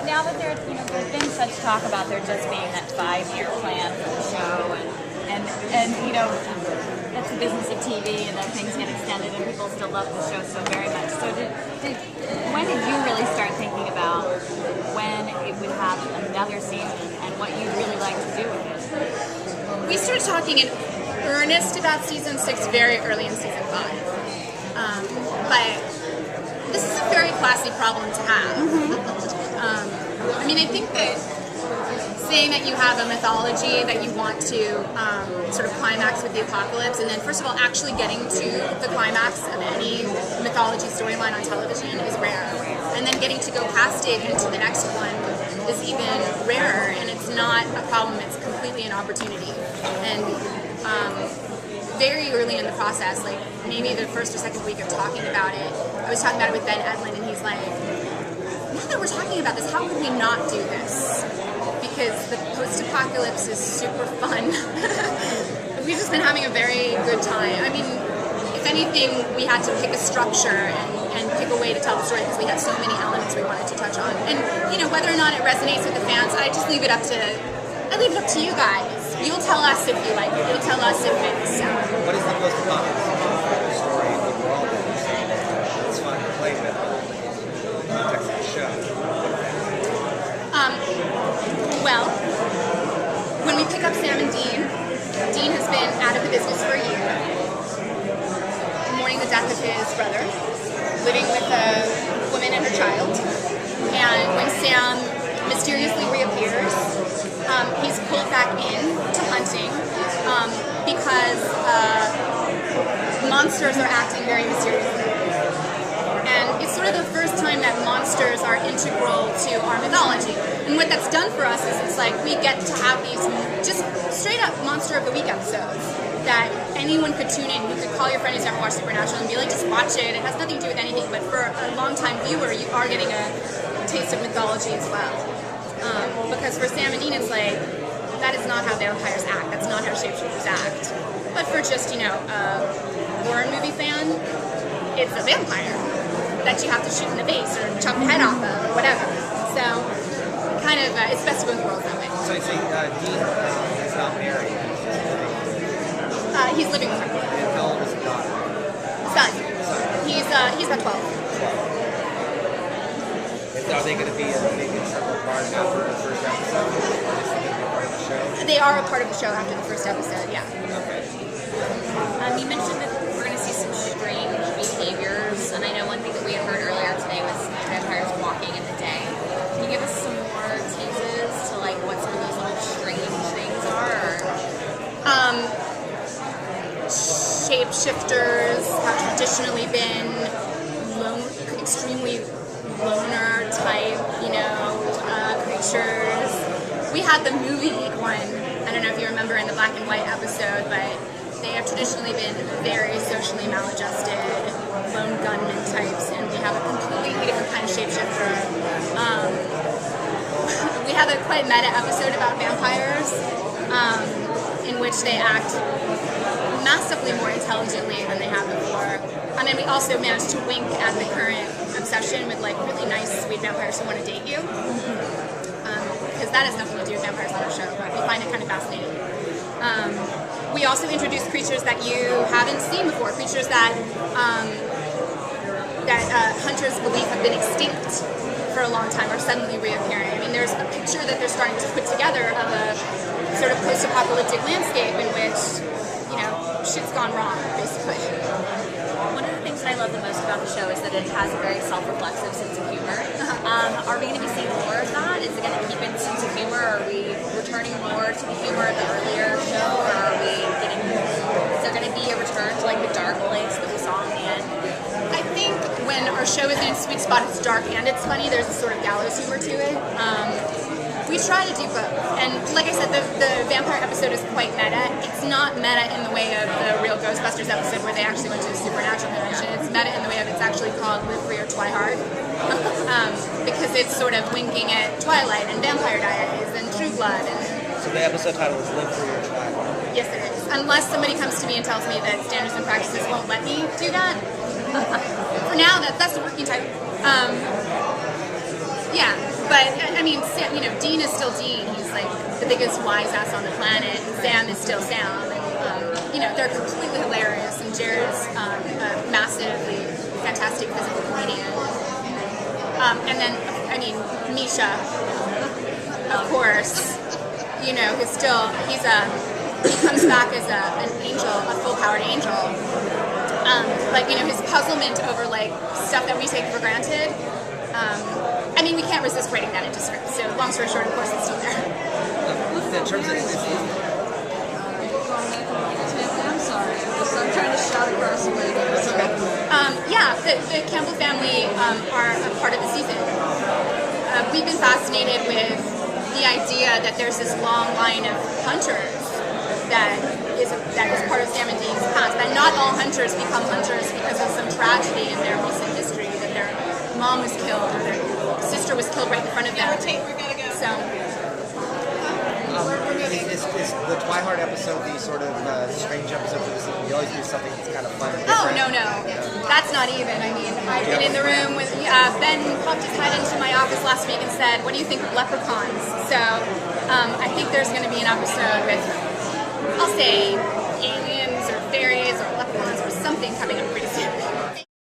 now that there's been such talk about there just being that 5-year plan for the show, and that's the business of TV, and then things get extended, and people still love the show so very much. So when did you really start thinking about when it would have another season and what you'd really like to do with it? We started talking in earnest about season 6 very early in season 5. But this is a very classy problem to have. I think that saying that you have a mythology that you want to sort of climax with the apocalypse, and then first of all actually getting to the climax of any mythology storyline on television is rare. And then getting to go past it into the next one is even rarer, and it's not a problem, it's completely an opportunity. And very early in the process, like maybe the first or second week of talking about it, I was talking about it with Ben Edlund, and he's like, now that we're talking about this, how could we not do this? Because the post-apocalypse is super fun. We've just been having a very good time. If anything, we had to pick a structure and pick a way to tell the story because we had so many elements we wanted to touch on. And whether or not it resonates with the fans, I just leave it up to you guys. You'll tell us if you like it. You'll tell us if it's. What is the post-apocalypse story of the world that you're saying it's fun to play with in the context of the show? Well, when we pick up Sam and Dean has been out of the business for a year, mourning the death of his brother, living with a woman and her child, and when Sam mysteriously reappears, he's pulled back in to hunting because monsters are acting very mysteriously. And it's sort of the first time that monsters are integral to our mythology. And what that's done for us is it's like we get to have these just straight up Monster of the Week episodes that anyone could tune in. You could call your friend who's never watched Supernatural and be like, just watch it. It has nothing to do with anything. But for a long-time viewer, you are getting a taste of mythology as well. Because for Sam and Dean, it's like, that is not how vampires act. That's not how shapeshifters act. But for just, a horror movie fan, it's a vampire that you have to shoot in the face or chop the head off of or whatever. So, kind of, it's best of both worlds that way. So you say Dean is not married. He's living with her. And how old is the daughter? Son. He's about 12. Are they going to be a big integral part after the first episode? Or are they still going to be part of the show? They are a part of the show after the first episode, yeah. Okay. You mentioned that we're going to see some strange behaviors, and I know one thing that we had heard earlier today was vampires walking in the day. Can you give us some more teases to what some of those little strange things are? Shapeshifters have traditionally been extremely loner type, creatures. We had the movie one. I don't know if you remember in the black and white episode, but they have traditionally been very socially maladjusted, lone gunman types, and we have a completely different kind of shapeshifter. We have a quite meta episode about vampires, in which they act massively more intelligently than they have before. And then we also managed to wink at the current obsession with really nice, sweet vampires who want to date you. Because that has nothing to do with vampires on our show, but we find it kind of fascinating. We also introduce creatures that you haven't seen before, creatures that hunters believe have been extinct for a long time are suddenly reappearing. There's a picture that they're starting to put together of a sort of post-apocalyptic landscape in which, shit's gone wrong, basically. One of the things that I love the most about the show is that it has a very self-reflexive sense of humor. Are we going to be seeing more of that? Is it going to keep its sense of humor? Are we returning more to the humor of the earlier show? Or are we is there going to be a return to the dark place that we saw in the end? I think when our show is in its sweet spot, it's dark and it's funny. There's a sort of gallows humor to it. We try to do both. And like I said, the vampire episode is quite meta. It's not meta in the way of the real Ghostbusters episode where they actually went to a supernatural convention. It's meta in the way of it's actually called Live Free or Twi Hard. Because it's sort of winking at Twilight and Vampire Diaries and True Blood. So the episode title is Live Free or Twi Hard? Yes, it is. Unless somebody comes to me and tells me that standards and practices won't let me do that. For now, that's the working title. Yeah. But I mean, Sam, you know, Dean is still Dean. He's like the biggest wise ass on the planet. And Sam is still Sam. And you know, they're completely hilarious. And Jared's a massively fantastic physical comedian. And then, I mean, Misha, of course. You know, he comes back as an angel, a full-powered angel. Like, you know, his puzzlement over like stuff that we take for granted. I mean, we can't resist writing that into script. So, long story short, of course, it's still there. In terms of I'm sorry. I'm trying to shout across the way. Yeah, the Campbell family are a part of the season. We've been fascinated with the idea that there's this long line of hunters that is part of Sam and Dean's past. That not all hunters become hunters because of some tragedy in their recent history, that their mom was killed or their sister was killed right in front of them. So. Is the Twihard episode the sort of strange episode for the season? You always do something that's kind of fun and Oh, different. no. That's not even. I mean, I've been in the room with, Ben popped his head into my office last week and said, what do you think of leprechauns? So, I think there's going to be an episode with, I'll say, aliens or fairies or leprechauns or something coming up pretty soon.